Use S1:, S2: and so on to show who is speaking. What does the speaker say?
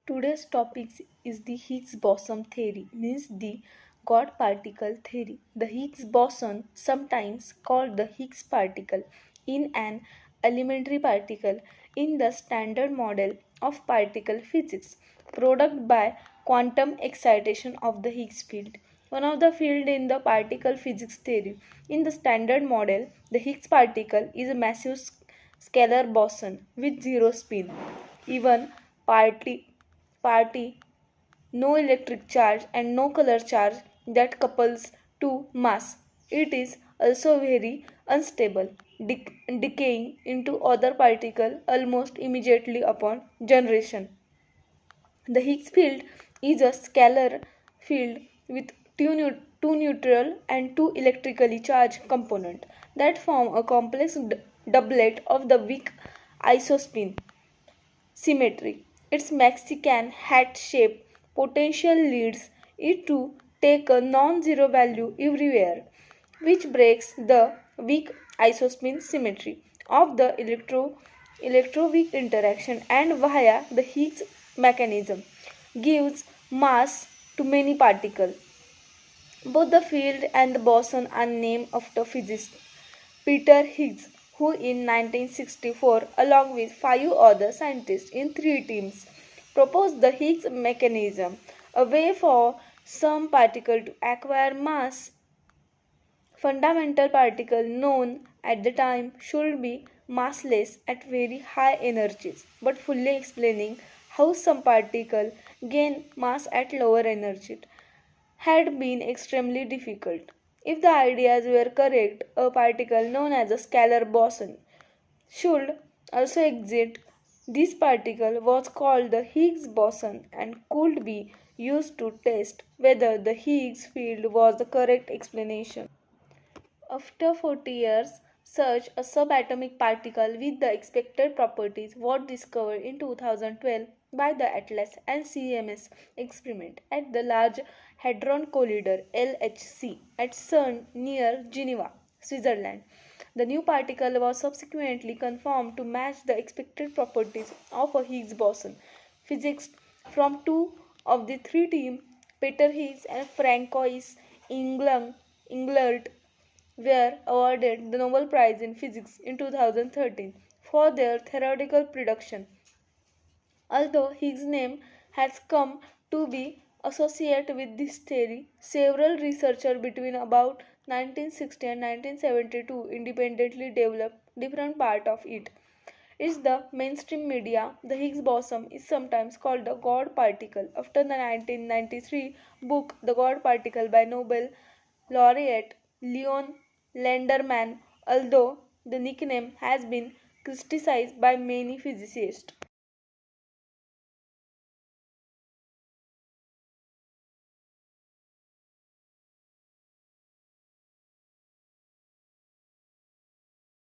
S1: Today's topic is the Higgs boson theory, means the God particle theory. The Higgs boson, sometimes called the Higgs particle, is an elementary particle in the standard model of particle physics, produced by quantum excitation of the Higgs field. One of the fields in the particle physics theory. In the standard model, the Higgs particle is a massive scalar boson with zero spin. Even party party, no electric charge and no color charge that couples to mass. It is also very unstable, decaying into other particles almost immediately upon generation. The Higgs field is a scalar field with two neutral and two electrically charged components that form a complex doublet of the weak isospin symmetry. Its Mexican hat-shaped potential leads it to take a non-zero value everywhere, which breaks the weak isospin symmetry of the electroweak interaction and via the Higgs mechanism gives mass to many particles. Both the field and the boson are named after physicist Peter Higgs, who in 1964, along with five other scientists in three teams, proposed the Higgs mechanism, a way for some particle to acquire mass. Fundamental particle known at the time should be massless at very high energies, but fully explaining how some particle gain mass at lower energies had been extremely difficult. If the ideas were correct, a particle known as a scalar boson should also exist. This particle was called the Higgs boson and could be used to test whether the Higgs field was the correct explanation. After 40 years, search a subatomic particle with the expected properties was discovered in 2012 by the ATLAS and CMS experiment at the Large Hadron Collider (LHC) at CERN near Geneva, Switzerland. The new particle was subsequently confirmed to match the expected properties of a Higgs boson. Physicists from two of the three teams, Peter Higgs and Francois Englert, were awarded the Nobel Prize in Physics in 2013 for their theoretical prediction. Although Higgs' name has come to be associated with this theory, several researchers between about 1960 and 1972 independently developed different parts of it. In the mainstream media, the Higgs boson is sometimes called the God particle after the 1993 book The God Particle by Nobel laureate Leon Lenderman, although the nickname has been criticized by many physicists.